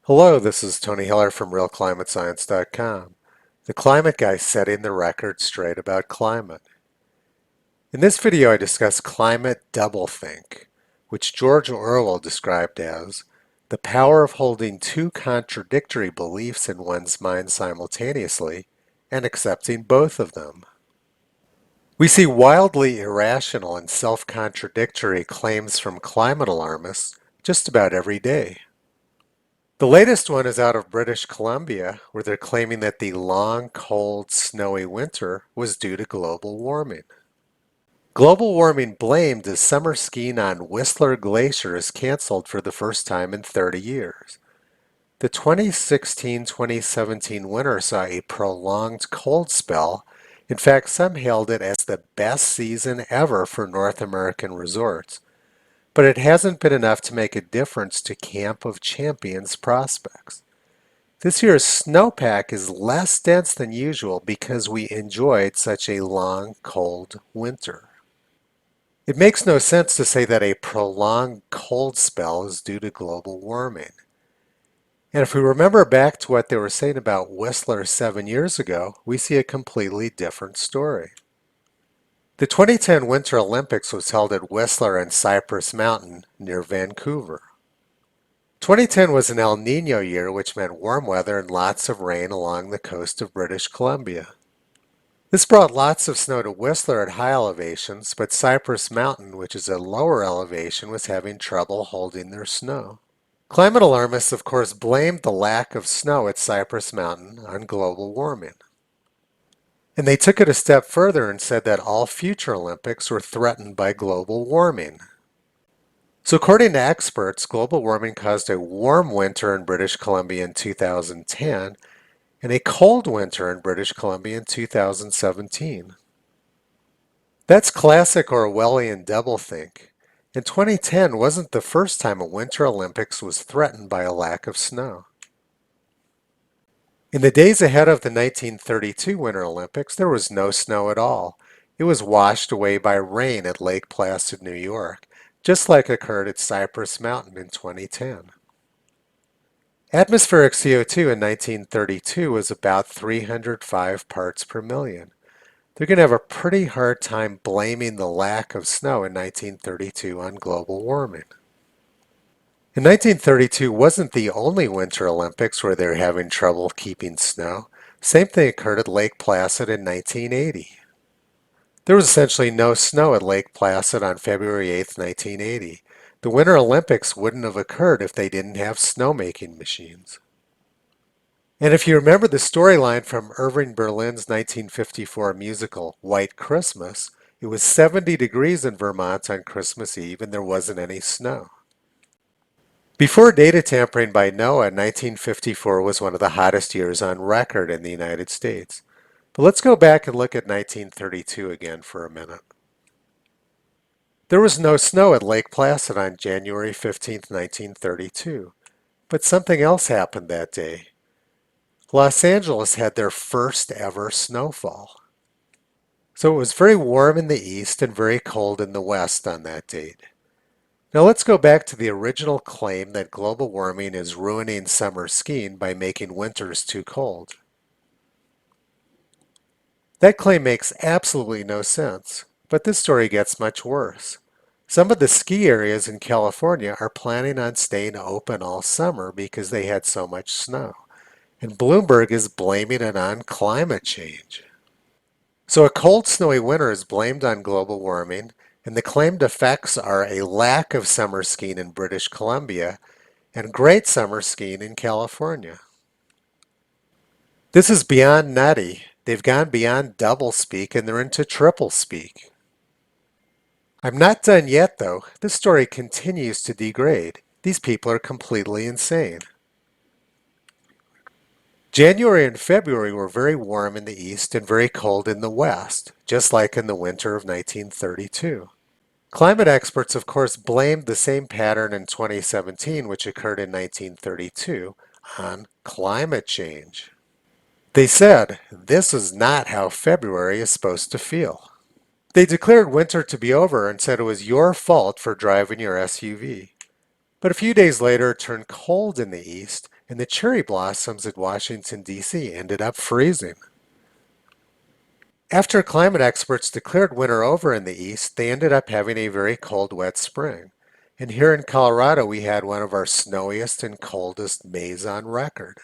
Hello, this is Tony Heller from RealClimateScience.com, the climate guy setting the record straight about climate. In this video, I discuss climate doublethink, which George Orwell described as the power of holding two contradictory beliefs in one's mind simultaneously and accepting both of them. We see wildly irrational and self-contradictory claims from climate alarmists just about every day. The latest one is out of British Columbia, where they're claiming that the long, cold, snowy winter was due to global warming. Global warming blamed as summer skiing on Whistler Glacier is canceled for the first time in 30 years. The 2016-2017 winter saw a prolonged cold spell. In fact, some hailed it as the best season ever for North American resorts. But it hasn't been enough to make a difference to Camp of Champions prospects. This year's snowpack is less dense than usual because we enjoyed such a long, cold winter. It makes no sense to say that a prolonged cold spell is due to global warming. And if we remember back to what they were saying about Whistler 7 years ago, we see a completely different story. The 2010 Winter Olympics was held at Whistler and Cypress Mountain near Vancouver. 2010 was an El Nino year, which meant warm weather and lots of rain along the coast of British Columbia. This brought lots of snow to Whistler at high elevations, but Cypress Mountain, which is at lower elevation, was having trouble holding their snow. Climate alarmists, of course, blamed the lack of snow at Cypress Mountain on global warming. And they took it a step further and said that all future Olympics were threatened by global warming. So according to experts, global warming caused a warm winter in British Columbia in 2010 and a cold winter in British Columbia in 2017. That's classic Orwellian doublethink. And 2010 wasn't the first time a Winter Olympics was threatened by a lack of snow. In the days ahead of the 1932 Winter Olympics, there was no snow at all. It was washed away by rain at Lake Placid, New York, just like occurred at Cypress Mountain in 2010. Atmospheric CO2 in 1932 was about 305 parts per million. They're going to have a pretty hard time blaming the lack of snow in 1932 on global warming. In 1932 wasn't the only Winter Olympics where they were having trouble keeping snow. Same thing occurred at Lake Placid in 1980. There was essentially no snow at Lake Placid on February 8, 1980. The Winter Olympics wouldn't have occurred if they didn't have snowmaking machines. And if you remember the storyline from Irving Berlin's 1954 musical White Christmas, it was 70 degrees in Vermont on Christmas Eve and there wasn't any snow. Before data tampering by NOAA, 1954 was one of the hottest years on record in the United States. But let's go back and look at 1932 again for a minute. There was no snow at Lake Placid on January 15, 1932. But something else happened that day. Los Angeles had their first ever snowfall. So it was very warm in the east and very cold in the west on that date. Now let's go back to the original claim that global warming is ruining summer skiing by making winters too cold. That claim makes absolutely no sense, but this story gets much worse. Some of the ski areas in California are planning on staying open all summer because they had so much snow, and Bloomberg is blaming it on climate change. So a cold, snowy winter is blamed on global warming, and the claimed effects are a lack of summer skiing in British Columbia and great summer skiing in California. This is beyond nutty. They've gone beyond doublespeak and they're into triplespeak. I'm not done yet though. This story continues to degrade. These people are completely insane. January and February were very warm in the east and very cold in the west, just like in the winter of 1932. Climate experts, of course, blamed the same pattern in 2017, which occurred in 1932, on climate change. They said, this is not how February is supposed to feel. They declared winter to be over and said it was your fault for driving your SUV. But a few days later, it turned cold in the east, and the cherry blossoms at Washington, D.C. ended up freezing. After climate experts declared winter over in the east, they ended up having a very cold, wet spring. And here in Colorado, we had one of our snowiest and coldest Mays on record.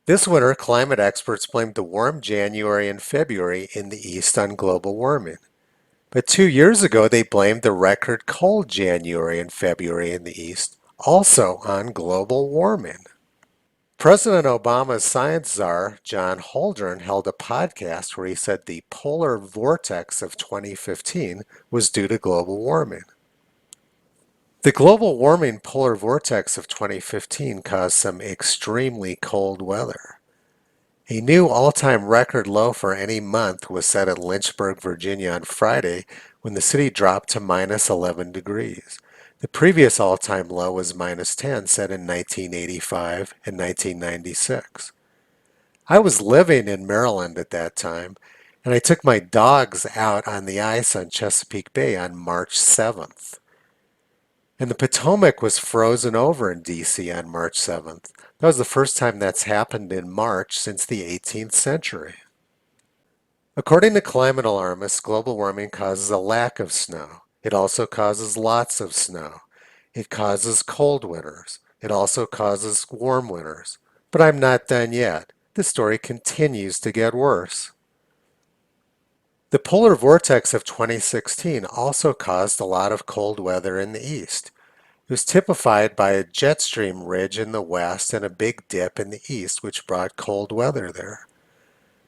This winter, climate experts blamed the warm January and February in the east on global warming. But 2 years ago, they blamed the record cold January and February in the east also on global warming. President Obama's science czar, John Holdren, held a podcast where he said the polar vortex of 2015 was due to global warming. The global warming polar vortex of 2015 caused some extremely cold weather. A new all-time record low for any month was set in Lynchburg, Virginia on Friday when the city dropped to minus 11 degrees. The previous all-time low was minus 10, set in 1985 and 1996. I was living in Maryland at that time, and I took my dogs out on the ice on Chesapeake Bay on March 7th. And the Potomac was frozen over in D.C. on March 7th. That was the first time that's happened in March since the 18th century. According to climate alarmists, global warming causes a lack of snow. It also causes lots of snow. It causes cold winters. It also causes warm winters. But I'm not done yet. The story continues to get worse. The polar vortex of 2016 also caused a lot of cold weather in the east. It was typified by a jet stream ridge in the west and a big dip in the east, which brought cold weather there.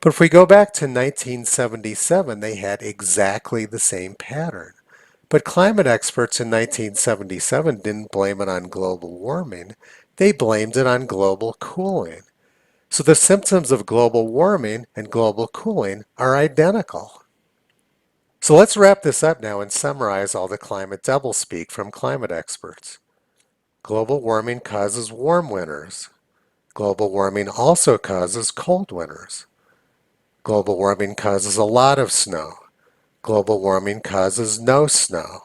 But if we go back to 1977, they had exactly the same pattern. But climate experts in 1977 didn't blame it on global warming. They blamed it on global cooling. So the symptoms of global warming and global cooling are identical. So let's wrap this up now and summarize all the climate doublespeak from climate experts. Global warming causes warm winters. Global warming also causes cold winters. Global warming causes a lot of snow. Global warming causes no snow.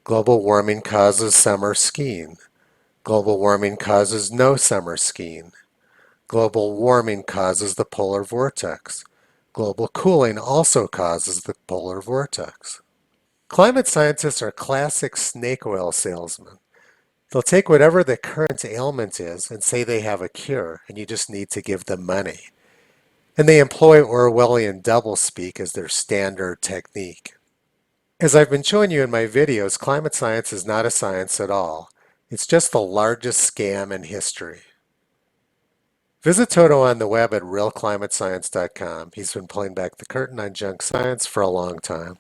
Global warming causes summer skiing. Global warming causes no summer skiing. Global warming causes the polar vortex. Global cooling also causes the polar vortex. Climate scientists are classic snake oil salesmen. They'll take whatever the current ailment is and say they have a cure, and you just need to give them money. And they employ Orwellian doublespeak as their standard technique. As I've been showing you in my videos, climate science is not a science at all. It's just the largest scam in history. Visit Toto on the web at realclimatescience.com. He's been pulling back the curtain on junk science for a long time.